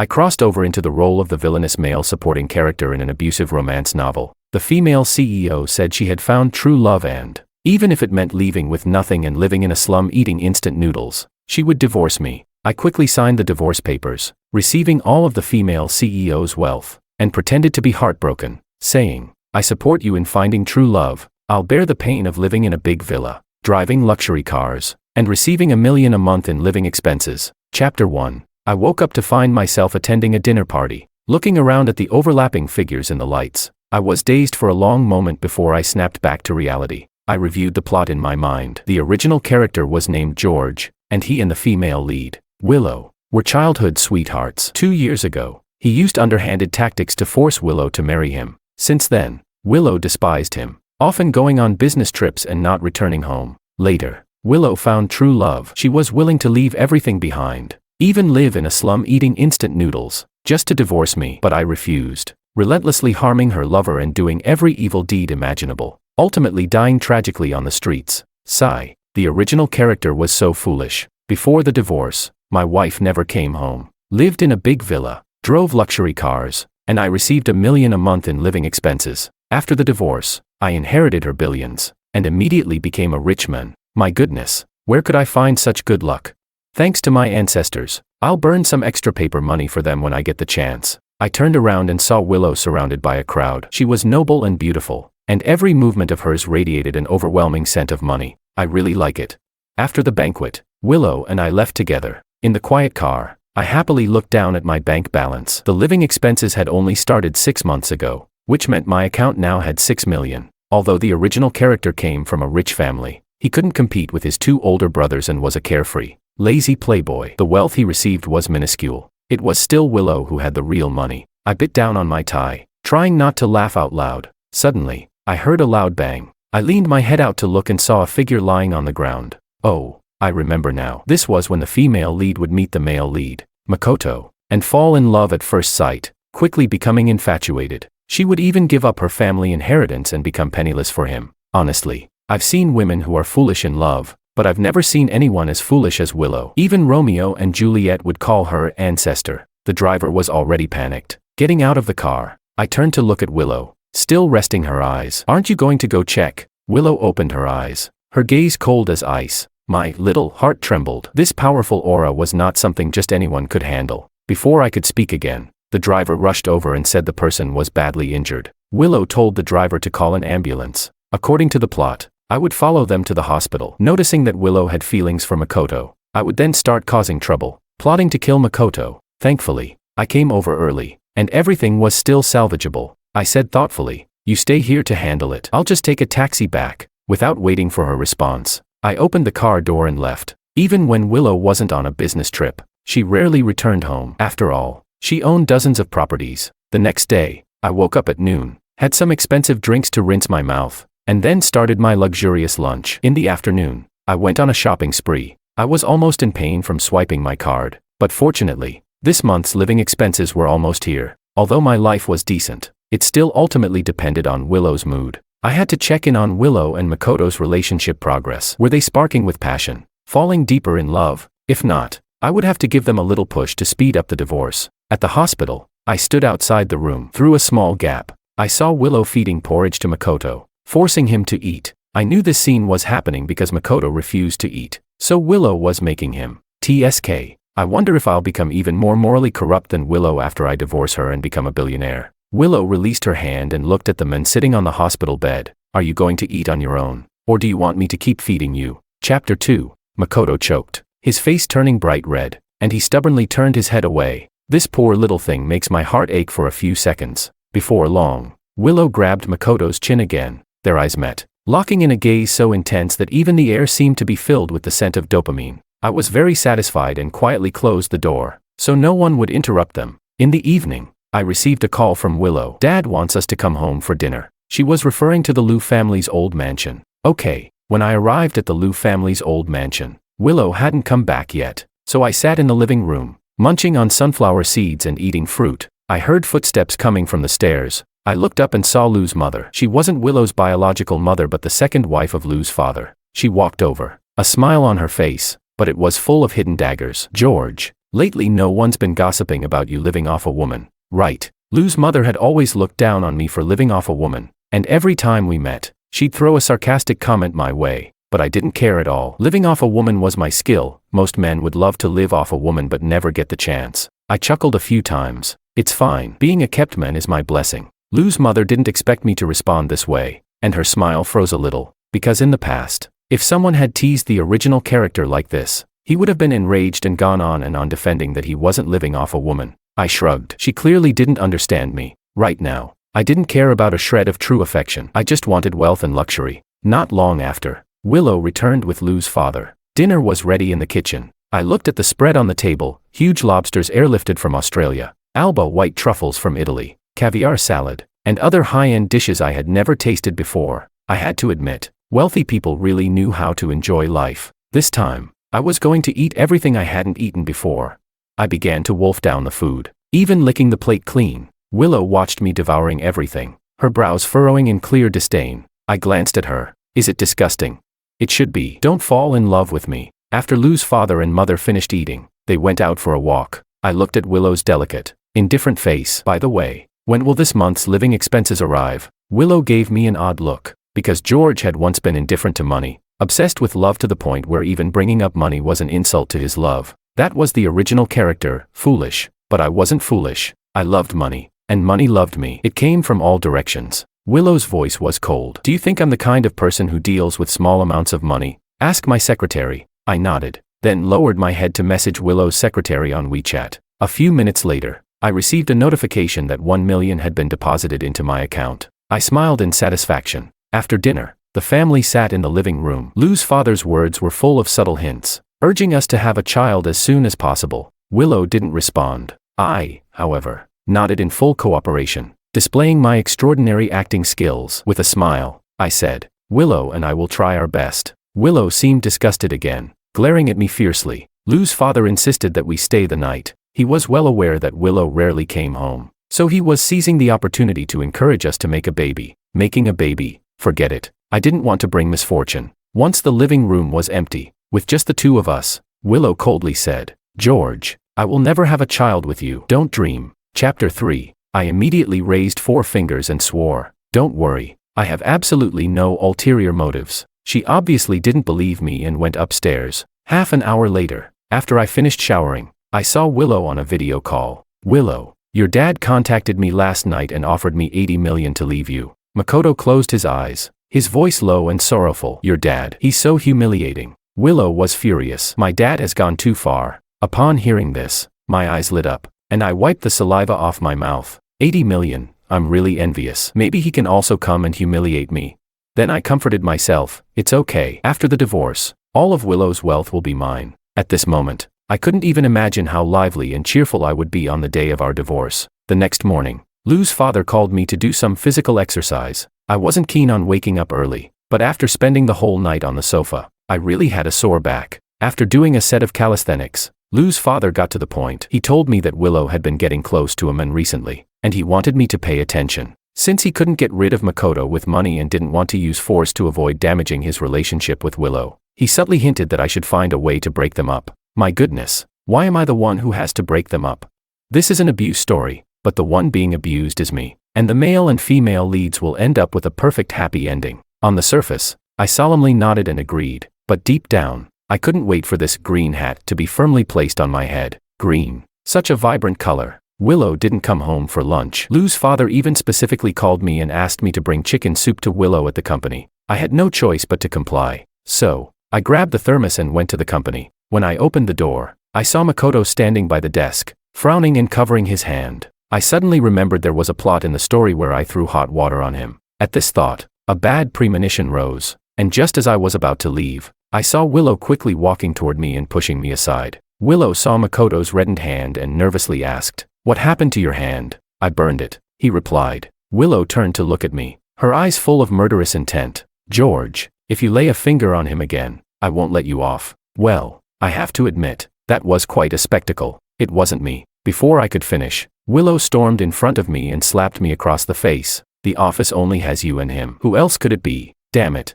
I crossed over into the role of the villainous male supporting character in an abusive romance novel. The female CEO said she had found true love and, even if it meant leaving with nothing and living in a slum eating instant noodles, she would divorce me. I quickly signed the divorce papers, receiving all of the female CEO's wealth, and pretended to be heartbroken, saying, "I support you in finding true love. I'll bear the pain of living in a big villa, driving luxury cars, and receiving $1 million a month in living expenses." Chapter 1. I woke up to find myself attending a dinner party. Looking around at the overlapping figures in the lights, I was dazed for a long moment before I snapped back to reality. I reviewed the plot in my mind. The original character was named George, and he and the female lead, Willow, were childhood sweethearts. 2 years ago, he used underhanded tactics to force Willow to marry him. Since then, Willow despised him, often going on business trips and not returning home. Later, Willow found true love. She was willing to leave everything behind, even live in a slum eating instant noodles, just to divorce me. But I refused, relentlessly harming her lover and doing every evil deed imaginable, ultimately dying tragically on the streets. Sigh. The original character was so foolish. Before the divorce, my wife never came home, lived in a big villa, drove luxury cars, and I received $1 million a month in living expenses. After the divorce, I inherited her billions, and immediately became a rich man. My goodness, where could I find such good luck? Thanks to my ancestors, I'll burn some extra paper money for them when I get the chance. I turned around and saw Willow surrounded by a crowd. She was noble and beautiful, and every movement of hers radiated an overwhelming scent of money. I really like it. After the banquet, Willow and I left together. In the quiet car, I happily looked down at my bank balance. The living expenses had only started 6 months ago, which meant my account now had $6 million. Although the original character came from a rich family, he couldn't compete with his 2 older brothers and was a carefree, lazy playboy. The wealth he received was minuscule. It was still Willow who had the real money. I bit down on my tie, trying not to laugh out loud. Suddenly, I heard a loud bang. I leaned my head out to look and saw a figure lying on the ground. Oh, I remember now. This was when the female lead would meet the male lead, Makoto, and fall in love at first sight, quickly becoming infatuated. She would even give up her family inheritance and become penniless for him. Honestly, I've seen women who are foolish in love, but I've never seen anyone as foolish as Willow. Even Romeo and Juliet would call her ancestor. The driver was already panicked. Getting out of the car, I turned to look at Willow, still resting her eyes. "Aren't you going to go check?" Willow opened her eyes, her gaze cold as ice. My little heart trembled. This powerful aura was not something just anyone could handle. Before I could speak again, the driver rushed over and said the person was badly injured. Willow told the driver to call an ambulance. According to the plot, I would follow them to the hospital. Noticing that Willow had feelings for Makoto, I would then start causing trouble, plotting to kill Makoto. Thankfully, I came over early, and everything was still salvageable. I said thoughtfully, "You stay here to handle it. I'll just take a taxi back." Without waiting for her response, I opened the car door and left. Even when Willow wasn't on a business trip, she rarely returned home. After all, she owned dozens of properties. The next day, I woke up at noon, had some expensive drinks to rinse my mouth, and then started my luxurious lunch. In the afternoon, I went on a shopping spree. I was almost in pain from swiping my card, but fortunately, this month's living expenses were almost here. Although my life was decent, it still ultimately depended on Willow's mood. I had to check in on Willow and Makoto's relationship progress. Were they sparking with passion, falling deeper in love? If not, I would have to give them a little push to speed up the divorce. At the hospital, I stood outside the room. Through a small gap, I saw Willow feeding porridge to Makoto, forcing him to eat. I knew this scene was happening because Makoto refused to eat, so Willow was making him. TSK. I wonder if I'll become even more morally corrupt than Willow after I divorce her and become a billionaire. Willow released her hand and looked at the man sitting on the hospital bed. "Are you going to eat on your own, or do you want me to keep feeding you?" Chapter 2. Makoto choked, his face turning bright red, and he stubbornly turned his head away. This poor little thing makes my heart ache for a few seconds. Before long, Willow grabbed Makoto's chin again. Their eyes met, locking in a gaze so intense that even the air seemed to be filled with the scent of dopamine. I was very satisfied and quietly closed the door, so no one would interrupt them. In the evening, I received a call from Willow. "Dad wants us to come home for dinner." She was referring to the Liu family's old mansion. Okay, when I arrived at the Liu family's old mansion, Willow hadn't come back yet, so I sat in the living room, munching on sunflower seeds and eating fruit. I heard footsteps coming from the stairs. I looked up and saw Liu's mother. She wasn't Willow's biological mother but the second wife of Liu's father. She walked over, a smile on her face, but it was full of hidden daggers. "George, Lately no one's been gossiping about you living off a woman, right? Lou's mother had always looked down on me for living off a woman, and every time we met, she'd throw a sarcastic comment my way, but I didn't care at all. Living off a woman was my skill. Most men would love to live off a woman but never get the chance. I chuckled a few times. It's fine. Being a kept man is my blessing. Lou's mother didn't expect me to respond this way, and her smile froze a little, because in the past, if someone had teased the original character like this, he would have been enraged and gone on and on defending that he wasn't living off a woman. I shrugged. She clearly didn't understand me. Right now, I didn't care about a shred of true affection. I just wanted wealth and luxury. Not long after, Willow returned with Lou's father. Dinner was ready in the kitchen. I looked at the spread on the table: huge lobsters airlifted from Australia, Alba white truffles from Italy, caviar salad, and other high-end dishes I had never tasted before. I had to admit, wealthy people really knew how to enjoy life. This time, I was going to eat everything I hadn't eaten before. I began to wolf down the food, even licking the plate clean. Willow watched me devouring everything, her brows furrowing in clear disdain. I glanced at her. Is it disgusting? It should be. Don't fall in love with me. After Lou's father and mother finished eating, they went out for a walk. I looked at Willow's delicate, indifferent face. By the way, when will this month's living expenses arrive? Willow gave me an odd look, because George had once been indifferent to money, obsessed with love to the point where even bringing up money was an insult to his love. That was the original character, foolish, but I wasn't foolish. I loved money, and money loved me. It came from all directions. Willow's voice was cold. Do you think I'm the kind of person who deals with small amounts of money? Ask my secretary. I nodded, then lowered my head to message Willow's secretary on WeChat. A few minutes later, I received a notification that 1 million had been deposited into my account. I smiled in satisfaction. After dinner, the family sat in the living room. Lou's father's words were full of subtle hints, urging us to have a child as soon as possible. Willow didn't respond. I, however, nodded in full cooperation, displaying my extraordinary acting skills. With a smile, I said, Willow and I will try our best. Willow seemed disgusted again, glaring at me fiercely. Lou's father insisted that we stay the night. He was well aware that Willow rarely came home, so he was seizing the opportunity to encourage us to make a baby. Making a baby? Forget it. I didn't want to bring misfortune. Once the living room was empty, with just the two of us, Willow coldly said, George, I will never have a child with you. Don't dream. Chapter 3. I immediately raised 4 fingers and swore, don't worry, I have absolutely no ulterior motives. She obviously didn't believe me and went upstairs. Half an hour later, after I finished showering, I saw Willow on a video call. Willow, your dad contacted me last night and offered me 80 million to leave you. Makoto closed his eyes, his voice low and sorrowful. Your dad? He's so humiliating. Willow was furious. My dad has gone too far. Upon hearing this, my eyes lit up, and I wiped the saliva off my mouth. 80 million, I'm really envious. Maybe he can also come and humiliate me. Then I comforted myself, it's okay. After the divorce, all of Willow's wealth will be mine. At this moment, I couldn't even imagine how lively and cheerful I would be on the day of our divorce. The next morning, Lou's father called me to do some physical exercise. I wasn't keen on waking up early, but after spending the whole night on the sofa, I really had a sore back. After doing a set of calisthenics, Lou's father got to the point. He told me that Willow had been getting close to a man recently, and he wanted me to pay attention. Since he couldn't get rid of Makoto with money and didn't want to use force to avoid damaging his relationship with Willow, he subtly hinted that I should find a way to break them up. My goodness, why am I the one who has to break them up? This is an abuse story, but the one being abused is me, and the male and female leads will end up with a perfect happy ending. On the surface, I solemnly nodded and agreed, but deep down, I couldn't wait for this green hat to be firmly placed on my head. Green, such a vibrant color. Willow didn't come home for lunch. Lou's father even specifically called me and asked me to bring chicken soup to Willow at the company. I had no choice but to comply. So, I grabbed the thermos and went to the company. When I opened the door, I saw Makoto standing by the desk, frowning and covering his hand. I suddenly remembered there was a plot in the story where I threw hot water on him. At this thought, a bad premonition rose, and just as I was about to leave, I saw Willow quickly walking toward me and pushing me aside. Willow saw Makoto's reddened hand and nervously asked, "What happened to your hand?" "I burned it," he replied. Willow turned to look at me, her eyes full of murderous intent. "George, if you lay a finger on him again, I won't let you off." Well, I have to admit, that was quite a spectacle. It wasn't me. Before I could finish, Willow stormed in front of me and slapped me across the face. "The office only has you and him. Who else could it be? Damn it."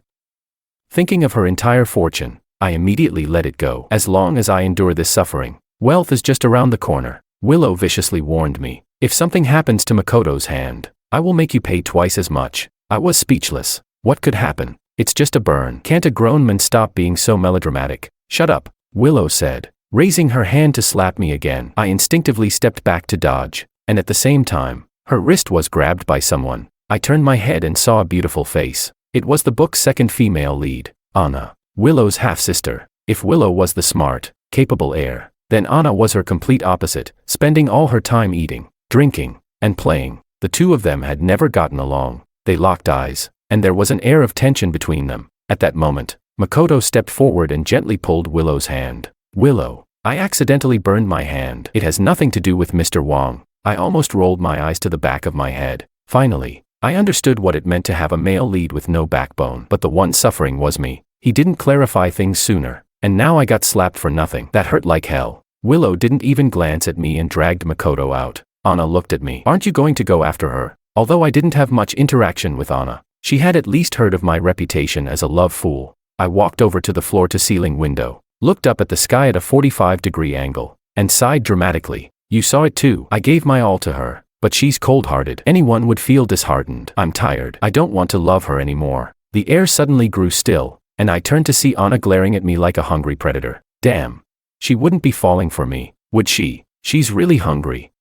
Thinking of her entire fortune, I immediately let it go. As long as I endure this suffering, Wealth is just around the corner, Willow viciously warned me. If something happens to Makoto's hand, I will make you pay twice as much. I was speechless. What could happen? It's just a burn. Can't a grown man stop being so melodramatic? Shut up, Willow said, raising her hand to slap me again. I instinctively stepped back to dodge, and at the same time, her wrist was grabbed by someone. I turned my head and saw a beautiful face. It was the book's second female lead, Anna, Willow's half-sister. If Willow was the smart, capable heir, then Anna was her complete opposite, spending all her time eating, drinking, and playing. The two of them had never gotten along. They locked eyes, and there was an air of tension between them. At that moment, Makoto stepped forward and gently pulled Willow's hand. Willow, I accidentally burned my hand. It has nothing to do with Mr. Wong. I almost rolled my eyes to the back of my head. Finally, I understood what it meant to have a male lead with no backbone. But the one suffering was me. He didn't clarify things sooner, and now I got slapped for nothing. That hurt like hell. Willow didn't even glance at me and dragged Makoto out. Anna looked at me. Aren't you going to go after her? Although I didn't have much interaction with Anna, she had at least heard of my reputation as a love fool. I walked over to the floor-to-ceiling window, looked up at the sky at a 45-degree angle, and sighed dramatically. You saw it too. I gave my all to her, but she's cold-hearted. Anyone would feel disheartened. I'm tired. I don't want to love her anymore. The air suddenly grew still, and I turned to see Anna glaring at me like a hungry predator. Damn. She wouldn't be falling for me, would she? She's really hungry.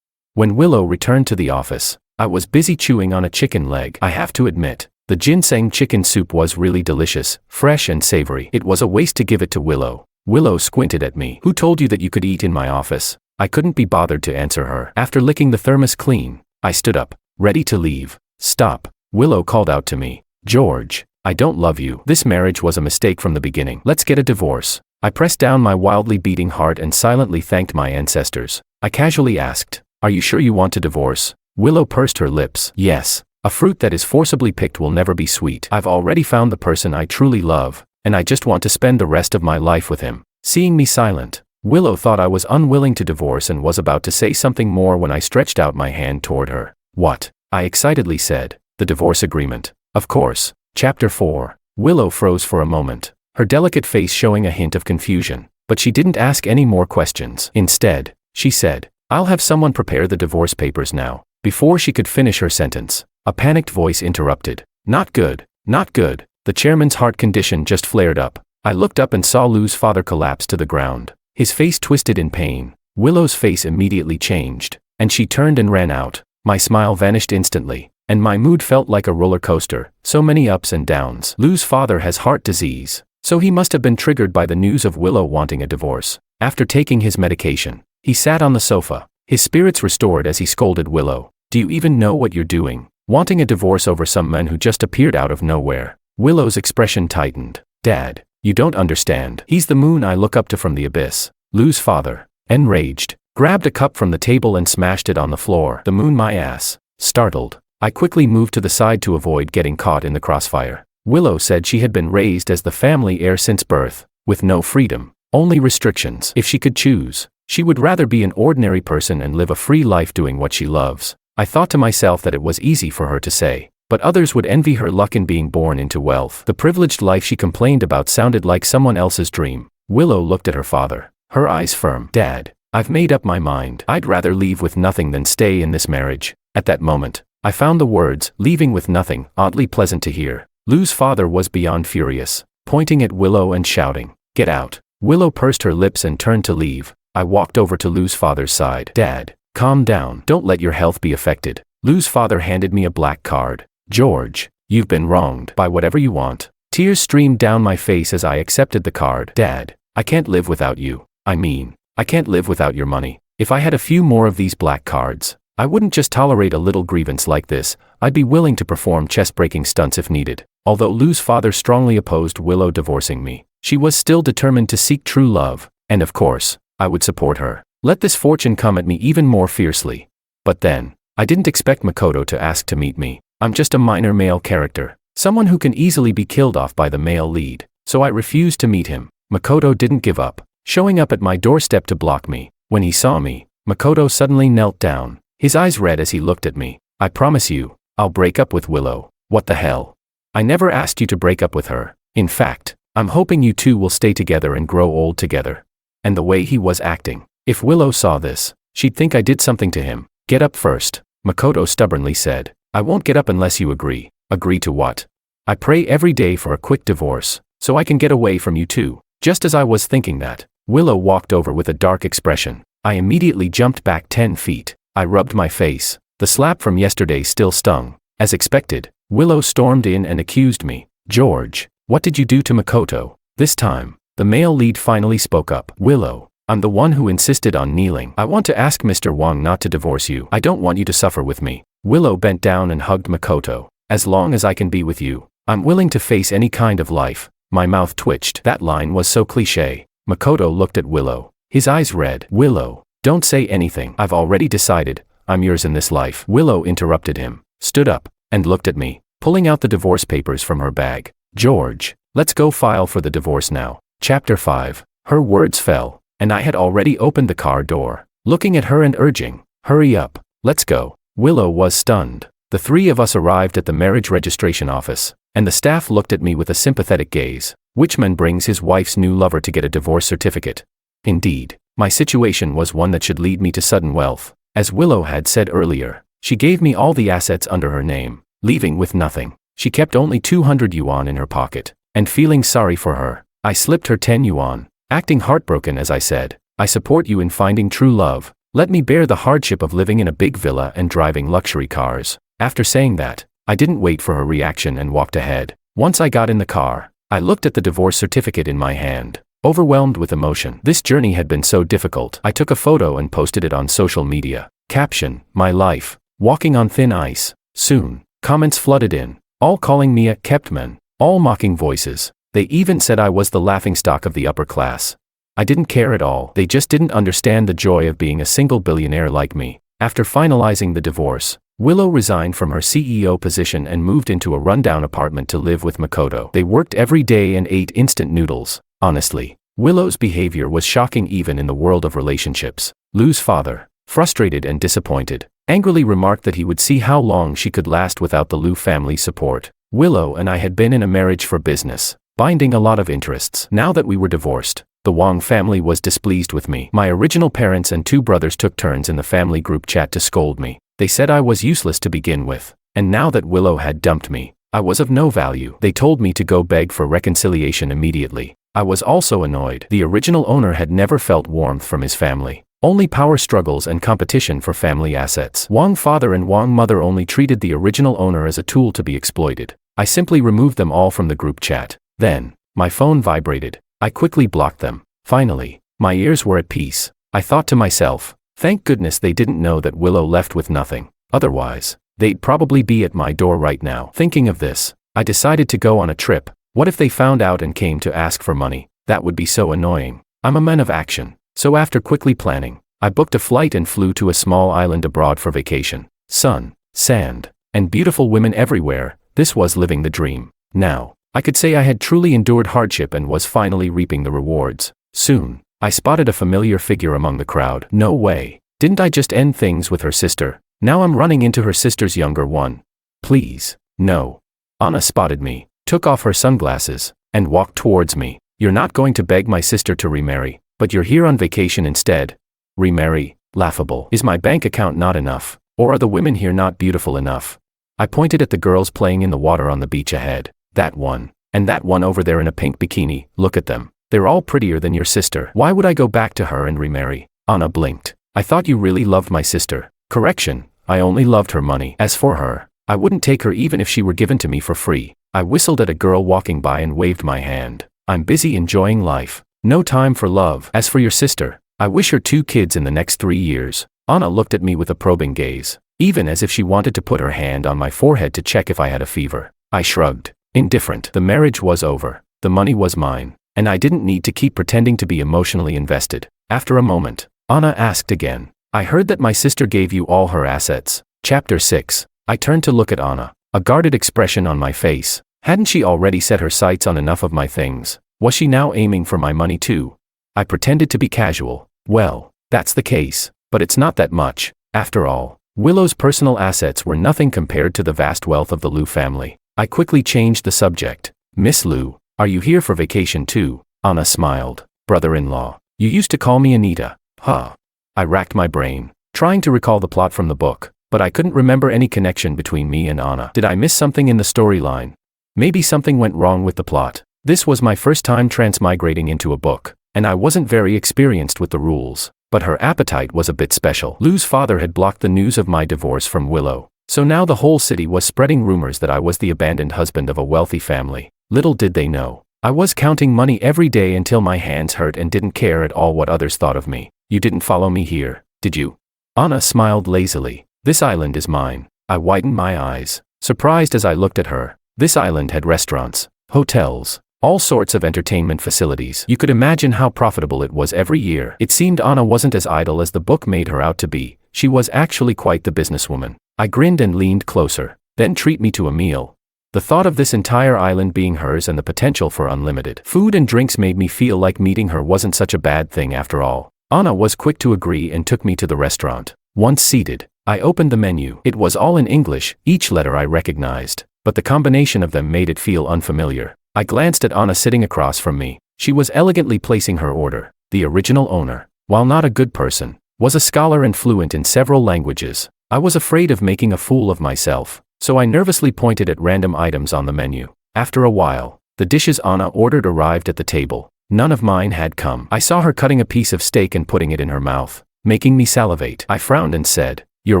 When Willow returned to the office, I was busy chewing on a chicken leg. I have to admit, the ginseng chicken soup was really delicious, fresh and savory. It was a waste to give it to Willow. Willow squinted at me. Who told you that you could eat in my office? I couldn't be bothered to answer her. After licking the thermos clean, I stood up, ready to leave. Stop, Willow called out to me. George, I don't love you. This marriage was a mistake from the beginning. Let's get a divorce. I pressed down my wildly beating heart and silently thanked my ancestors. I casually asked, are you sure you want to divorce? Willow pursed her lips. Yes. A fruit that is forcibly picked will never be sweet. I've already found the person I truly love, and I just want to spend the rest of my life with him. Seeing me silent, Willow thought I was unwilling to divorce and was about to say something more when I stretched out my hand toward her. What? I excitedly said. The divorce agreement. Of course. Chapter 4. Willow froze for a moment, her delicate face showing a hint of confusion, but she didn't ask any more questions. Instead, she said, I'll have someone prepare the divorce papers now. Before she could finish her sentence, a panicked voice interrupted. Not good, not good. The chairman's heart condition just flared up. I looked up and saw Lou's father collapse to the ground, his face twisted in pain. Willow's face immediately changed, and she turned and ran out. My smile vanished instantly, and my mood felt like a roller coaster, so many ups and downs. Lou's father has heart disease, so he must have been triggered by the news of Willow wanting a divorce. After taking his medication, he sat on the sofa, his spirits restored as he scolded Willow. Do you even know what you're doing? Wanting a divorce over some man who just appeared out of nowhere. Willow's expression tightened. Dad, you don't understand. He's the moon I look up to from the abyss. Lou's father, enraged, grabbed a cup from the table and smashed it on the floor. The moon my ass. Startled, I quickly moved to the side to avoid getting caught in the crossfire. Willow said she had been raised as the family heir since birth, with no freedom, only restrictions. If she could choose, she would rather be an ordinary person and live a free life doing what she loves. I thought to myself that it was easy for her to say, but others would envy her luck in being born into wealth. The privileged life she complained about sounded like someone else's dream. Willow looked at her father, her eyes firm. Dad, I've made up my mind. I'd rather leave with nothing than stay in this marriage. At that moment, I found the words, leaving with nothing, oddly pleasant to hear. Lou's father was beyond furious, pointing at Willow and shouting, get out. Willow pursed her lips and turned to leave. I walked over to Lou's father's side. Dad, calm down. Don't let your health be affected. Lou's father handed me a black card. George, you've been wronged. Buy whatever you want. Tears streamed down my face as I accepted the card. Dad, I can't live without you. I can't live without your money. If I had a few more of these black cards, I wouldn't just tolerate a little grievance like this. I'd be willing to perform chest-breaking stunts if needed. Although Lou's father strongly opposed Willow divorcing me, she was still determined to seek true love, and of course, I would support her. Let this fortune come at me even more fiercely. But then, I didn't expect Makoto to ask to meet me. I'm just a minor male character, someone who can easily be killed off by the male lead, so I refused to meet him. Makoto didn't give up, showing up at my doorstep to block me. When he saw me, Makoto suddenly knelt down, his eyes red as he looked at me. I promise you, I'll break up with Willow. What the hell? I never asked you to break up with her. In fact, I'm hoping you two will stay together and grow old together. And the way he was acting, If Willow saw this, she'd think I did something to him. Get up first, Makoto stubbornly said. I won't get up unless you agree. Agree to what? I pray every day for a quick divorce, so I can get away from you too. Just as I was thinking that, Willow walked over with a dark expression. I immediately jumped back 10 feet. I rubbed my face. The slap from yesterday still stung. As expected, Willow stormed in and accused me. George, what did you do to Makoto? This time, the male lead finally spoke up. Willow, I'm the one who insisted on kneeling. I want to ask Mr. Wang not to divorce you. I don't want you to suffer with me. Willow bent down and hugged Makoto. As long as I can be with you, I'm willing to face any kind of life. My mouth twitched. That line was so cliché. Makoto looked at Willow. His eyes read. Willow, don't say anything. I've already decided. I'm yours in this life. Willow interrupted him, stood up, and looked at me, pulling out the divorce papers from her bag. George, let's go file for the divorce now. Chapter 5. Her words fell, and I had already opened the car door, looking at her and urging, hurry up, let's go. Willow was stunned. The three of us arrived at the marriage registration office, and the staff looked at me with a sympathetic gaze. Which man brings his wife's new lover to get a divorce certificate? Indeed, my situation was one that should lead me to sudden wealth. As Willow had said earlier, she gave me all the assets under her name, leaving with nothing. She kept only 200 yuan in her pocket, and feeling sorry for her, I slipped her 10 yuan. Acting heartbroken as I said, I support you in finding true love. Let me bear the hardship of living in a big villa and driving luxury cars. After saying that, I didn't wait for her reaction and walked ahead. Once I got in the car, I looked at the divorce certificate in my hand, overwhelmed with emotion. This journey had been so difficult. I took a photo and posted it on social media. Caption, my life, walking on thin ice. Soon, comments flooded in, all calling me a kept man, all mocking voices. They even said I was the laughingstock of the upper class. I didn't care at all. They just didn't understand the joy of being a single billionaire like me. After finalizing the divorce, Willow resigned from her CEO position and moved into a rundown apartment to live with Makoto. They worked every day and ate instant noodles. Honestly, Willow's behavior was shocking even in the world of relationships. Lou's father, frustrated and disappointed, angrily remarked that he would see how long she could last without the Liu family support. Willow and I had been in a marriage for business, binding a lot of interests. Now that we were divorced, the Wang family was displeased with me. My original parents and two brothers took turns in the family group chat to scold me. They said I was useless to begin with, and now that Willow had dumped me, I was of no value. They told me to go beg for reconciliation immediately. I was also annoyed. The original owner had never felt warmth from his family. Only power struggles and competition for family assets. Wang father and Wang mother only treated the original owner as a tool to be exploited. I simply removed them all from the group chat. Then, my phone vibrated. I quickly blocked them. Finally, my ears were at peace. I thought to myself, thank goodness they didn't know that Willow left with nothing. Otherwise, they'd probably be at my door right now. Thinking of this, I decided to go on a trip. What if they found out and came to ask for money? That would be so annoying. I'm a man of action. So after quickly planning, I booked a flight and flew to a small island abroad for vacation. Sun, sand, and beautiful women everywhere. This was living the dream. Now, I could say I had truly endured hardship and was finally reaping the rewards. Soon, I spotted a familiar figure among the crowd. No way. Didn't I just end things with her sister? Now I'm running into her sister's younger one. Please, no. Anna spotted me, took off her sunglasses, and walked towards me. You're not going to beg my sister to remarry, but you're here on vacation instead. Remarry? Laughable. Is my bank account not enough? Or are the women here not beautiful enough? I pointed at the girls playing in the water on the beach ahead. That one. And that one over there in a pink bikini. Look at them. They're all prettier than your sister. Why would I go back to her and remarry? Anna blinked. I thought you really loved my sister. Correction, I only loved her money. As for her, I wouldn't take her even if she were given to me for free. I whistled at a girl walking by and waved my hand. I'm busy enjoying life. No time for love. As for your sister, I wish her 2 kids in the next 3 years. Anna looked at me with a probing gaze, even as if she wanted to put her hand on my forehead to check if I had a fever. I shrugged. Indifferent. The marriage was over. The money was mine, and I didn't need to keep pretending to be emotionally invested. After a moment, Anna asked again. I heard that my sister gave you all her assets. Chapter 6. I turned to look at Anna, a guarded expression on my face. Hadn't she already set her sights on enough of my things? Was she now aiming for my money too? I pretended to be casual. Well, that's the case, but it's not that much. After all, Willow's personal assets were nothing compared to the vast wealth of the Liu family. I quickly changed the subject. Miss Liu, are you here for vacation too? Anna smiled. Brother-in-law. You used to call me Anita. Huh. I racked my brain, trying to recall the plot from the book, but I couldn't remember any connection between me and Anna. Did I miss something in the storyline? Maybe something went wrong with the plot. This was my first time transmigrating into a book, and I wasn't very experienced with the rules. But her appetite was a bit special. Lou's father had blocked the news of my divorce from Willow, so now the whole city was spreading rumors that I was the abandoned husband of a wealthy family. Little did they know, I was counting money every day until my hands hurt and didn't care at all what others thought of me. You didn't follow me here, did you? Anna smiled lazily. This island is mine. I widened my eyes, surprised as I looked at her. This island had restaurants, hotels, all sorts of entertainment facilities. You could imagine how profitable it was every year. It seemed Anna wasn't as idle as the book made her out to be. She was actually quite the businesswoman. I grinned and leaned closer. Then treat me to a meal. The thought of this entire island being hers and the potential for unlimited food and drinks made me feel like meeting her wasn't such a bad thing after all. Anna was quick to agree and took me to the restaurant. Once seated, I opened the menu. It was all in English, each letter I recognized, but the combination of them made it feel unfamiliar. I glanced at Anna sitting across from me. She was elegantly placing her order. The original owner, while not a good person, was a scholar and fluent in several languages. I was afraid of making a fool of myself, so I nervously pointed at random items on the menu. After a while, the dishes Anna ordered arrived at the table. None of mine had come. I saw her cutting a piece of steak and putting it in her mouth, making me salivate. I frowned and said, "Your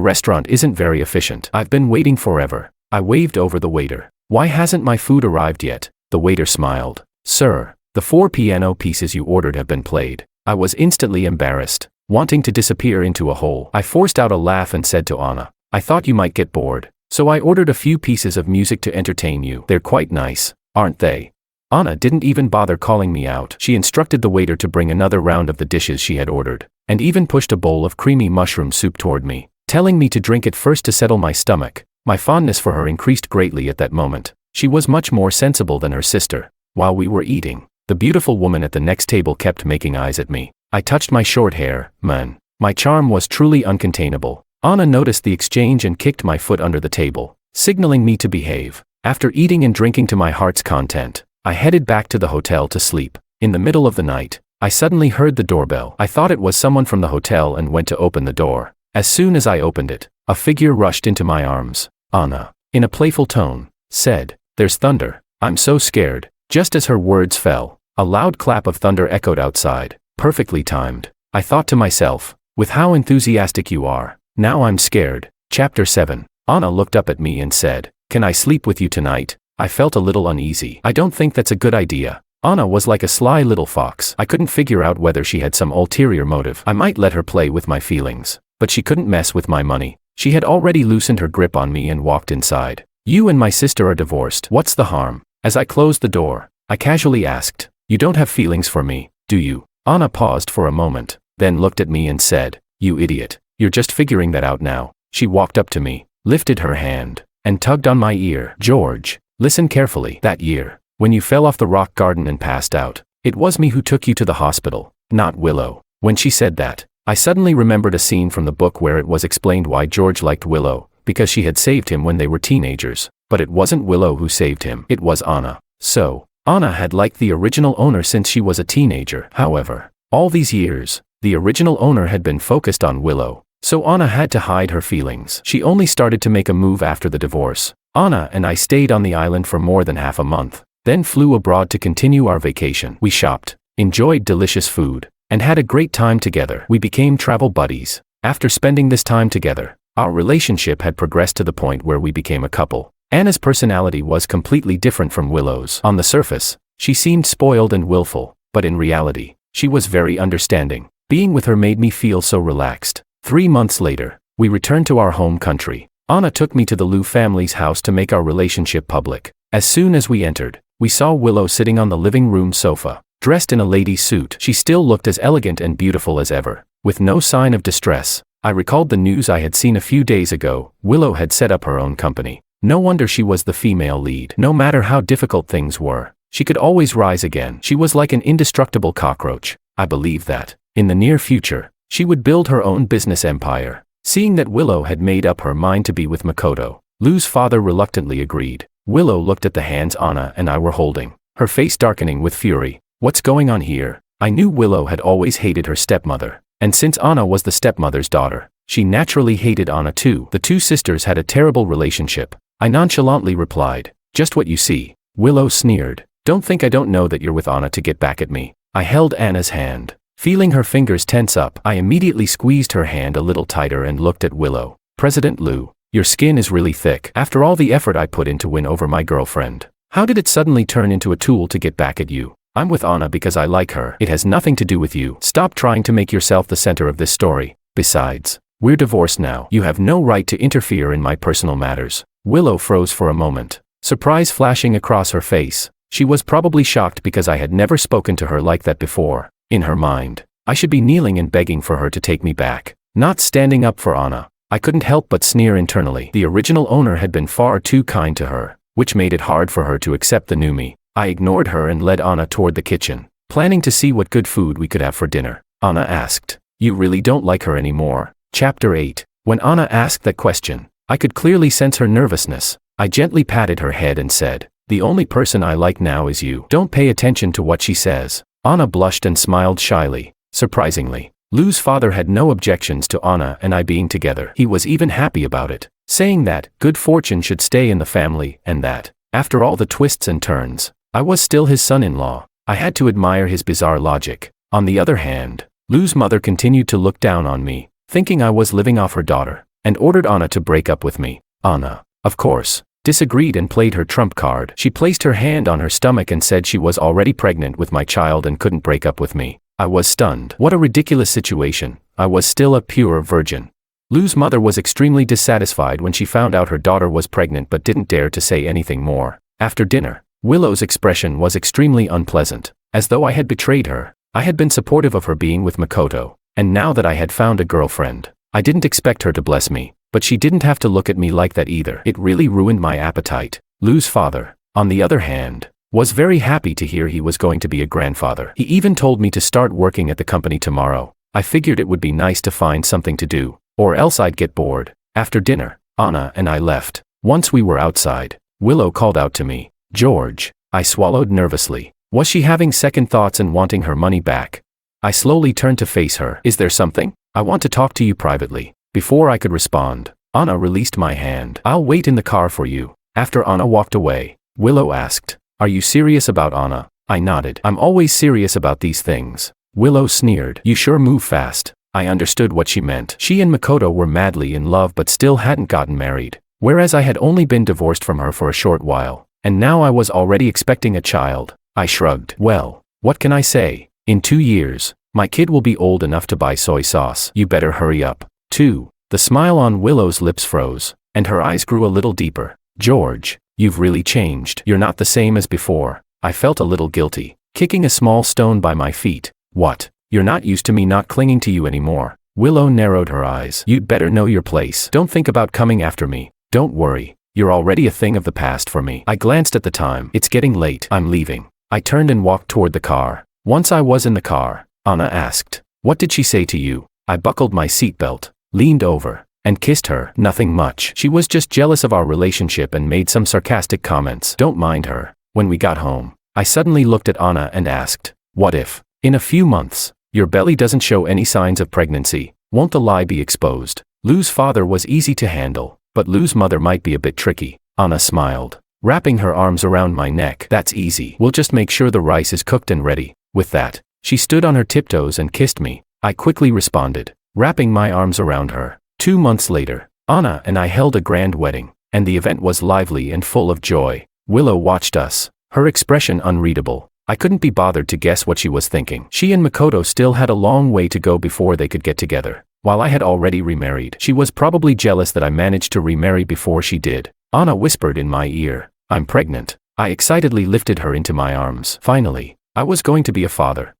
restaurant isn't very efficient. I've been waiting forever." I waved over the waiter. "Why hasn't my food arrived yet?" The waiter smiled. "Sir, the 4 piano pieces you ordered have been played." I was instantly embarrassed, wanting to disappear into a hole. I forced out a laugh and said to Anna, "I thought you might get bored, so I ordered a few pieces of music to entertain you. They're quite nice, aren't they?" Anna didn't even bother calling me out. She instructed the waiter to bring another round of the dishes she had ordered, and even pushed a bowl of creamy mushroom soup toward me, telling me to drink it first to settle my stomach. My fondness for her increased greatly at that moment. She was much more sensible than her sister. While we were eating, the beautiful woman at the next table kept making eyes at me. I touched my short hair. Man, my charm was truly uncontainable. Anna noticed the exchange and kicked my foot under the table, signaling me to behave. After eating and drinking to my heart's content, I headed back to the hotel to sleep. In the middle of the night, I suddenly heard the doorbell. I thought it was someone from the hotel and went to open the door. As soon as I opened it, a figure rushed into my arms. Anna, in a playful tone, said, "There's thunder." I'm so scared. Just as her words fell, a loud clap of thunder echoed outside, perfectly timed. I thought to myself, with how enthusiastic you are, now I'm scared. Chapter 7. Anna looked up at me and said, "Can I sleep with you tonight?" I felt a little uneasy. "I don't think that's a good idea." Anna was like a sly little fox. I couldn't figure out whether she had some ulterior motive. I might let her play with my feelings, but she couldn't mess with my money. She had already loosened her grip on me and walked inside. "You and my sister are divorced. What's the harm?" As I closed the door, I casually asked, "You don't have feelings for me, do you?" Anna paused for a moment, then looked at me and said, "You idiot. You're just figuring that out now." She walked up to me, lifted her hand, and tugged on my ear. "George, listen carefully. That year, when you fell off the rock garden and passed out, it was me who took you to the hospital, not Willow." When she said that, I suddenly remembered a scene from the book where it was explained why George liked Willow, because she had saved him when they were teenagers. But it wasn't Willow who saved him, it was Anna. So, Anna had liked the original owner since she was a teenager. However, all these years, the original owner had been focused on Willow, so Anna had to hide her feelings. She only started to make a move after the divorce. Anna and I stayed on the island for more than half a month, then flew abroad to continue our vacation. We shopped, enjoyed delicious food, and had a great time together. We became travel buddies. After spending this time together, our relationship had progressed to the point where we became a couple. Anna's personality was completely different from Willow's. On the surface, she seemed spoiled and willful, but in reality, she was very understanding. Being with her made me feel so relaxed. 3 months later, we returned to our home country. Anna took me to the Liu family's house to make our relationship public. As soon as we entered, we saw Willow sitting on the living room sofa, dressed in a lady's suit. She still looked as elegant and beautiful as ever, with no sign of distress. I recalled the news I had seen a few days ago. Willow had set up her own company. No wonder she was the female lead. No matter how difficult things were, she could always rise again. She was like an indestructible cockroach. I believed that, in the near future, she would build her own business empire. Seeing that Willow had made up her mind to be with Makoto, Liu's father reluctantly agreed. Willow looked at the hands Anna and I were holding, her face darkening with fury. What's going on here? I knew Willow had always hated her stepmother, And since Anna was the stepmother's daughter, she naturally hated Anna too. The two sisters had a terrible relationship. I nonchalantly replied, "Just what you see." Willow sneered, "Don't think I don't know that you're with Anna to get back at me." I held Anna's hand. Feeling her fingers tense up, I immediately squeezed her hand a little tighter and looked at Willow. "President Lou, your skin is really thick. After all the effort I put in to win over my girlfriend, how did it suddenly turn into a tool to get back at you? I'm with Anna because I like her. It has nothing to do with you. Stop trying to make yourself the center of this story. Besides, we're divorced now. You have no right to interfere in my personal matters." Willow froze for a moment, surprise flashing across her face. She was probably shocked because I had never spoken to her like that before. In her mind, I should be kneeling and begging for her to take me back, not standing up for Anna. I couldn't help but sneer internally. The original owner had been far too kind to her, which made it hard for her to accept the new me. I ignored her and led Anna toward the kitchen, planning to see what good food we could have for dinner. Anna asked, "You really don't like her anymore?" Chapter 8. When Anna asked that question, I could clearly sense her nervousness. I gently patted her head and said, "The only person I like now is you. Don't pay attention to what she says." Anna blushed and smiled shyly. Surprisingly, Lou's father had no objections to Anna and I being together. He was even happy about it, saying that good fortune should stay in the family and that, after all the twists and turns, I was still his son-in-law. I had to admire his bizarre logic. On the other hand, Lou's mother continued to look down on me, thinking I was living off her daughter, and ordered Anna to break up with me. Anna, of course, disagreed and played her trump card. She placed her hand on her stomach and said she was already pregnant with my child and couldn't break up with me. I was stunned. What a ridiculous situation. I was still a pure virgin. Lou's mother was extremely dissatisfied when she found out her daughter was pregnant but didn't dare to say anything more. After dinner, Willow's expression was extremely unpleasant, as though I had betrayed her. I had been supportive of her being with Makoto, and now that I had found a girlfriend, I didn't expect her to bless me, but she didn't have to look at me like that either. It really ruined my appetite. Lou's father, on the other hand, was very happy to hear he was going to be a grandfather. He even told me to start working at the company tomorrow. I figured it would be nice to find something to do, or else I'd get bored. After dinner, Anna and I left. Once we were outside, Willow called out to me, "George." I swallowed nervously. Was she having second thoughts and wanting her money back? I slowly turned to face her. "Is there something? I want to talk to you privately." Before I could respond, Anna released my hand. "I'll wait in the car for you." After Anna walked away, Willow asked, "Are you serious about Anna?" I nodded. "I'm always serious about these things." Willow sneered. "You sure move fast." I understood what she meant. She and Makoto were madly in love but still hadn't gotten married, whereas I had only been divorced from her for a short while, and now I was already expecting a child. I shrugged. "Well, what can I say? In 2 years, my kid will be old enough to buy soy sauce. You better hurry up." 2. The smile on Willow's lips froze, and her eyes grew a little deeper. "George, you've really changed. You're not the same as before." I felt a little guilty, kicking a small stone by my feet. "What? You're not used to me not clinging to you anymore." Willow narrowed her eyes. "You'd better know your place. Don't think about coming after me. Don't worry, you're already a thing of the past for me." I glanced at the time. "It's getting late. I'm leaving." I turned and walked toward the car. Once I was in the car, Anna asked, "What did she say to you?" I buckled my seatbelt, leaned over, and kissed her. "Nothing much. She was just jealous of our relationship and made some sarcastic comments. Don't mind her." When we got home, I suddenly looked at Anna and asked, "What if, in a few months, your belly doesn't show any signs of pregnancy? Won't the lie be exposed?" Lou's father was easy to handle, but Lou's mother might be a bit tricky. Anna smiled, wrapping her arms around my neck. "That's easy. We'll just make sure the rice is cooked and ready." With that, she stood on her tiptoes and kissed me. I quickly responded, wrapping my arms around her. 2 months later, Anna and I held a grand wedding, and the event was lively and full of joy. Willow watched us, her expression unreadable. I couldn't be bothered to guess what she was thinking. She and Makoto still had a long way to go before they could get together. While I had already remarried, she was probably jealous that I managed to remarry before she did. Anna whispered in my ear, "I'm pregnant." I excitedly lifted her into my arms. Finally, I was going to be a father.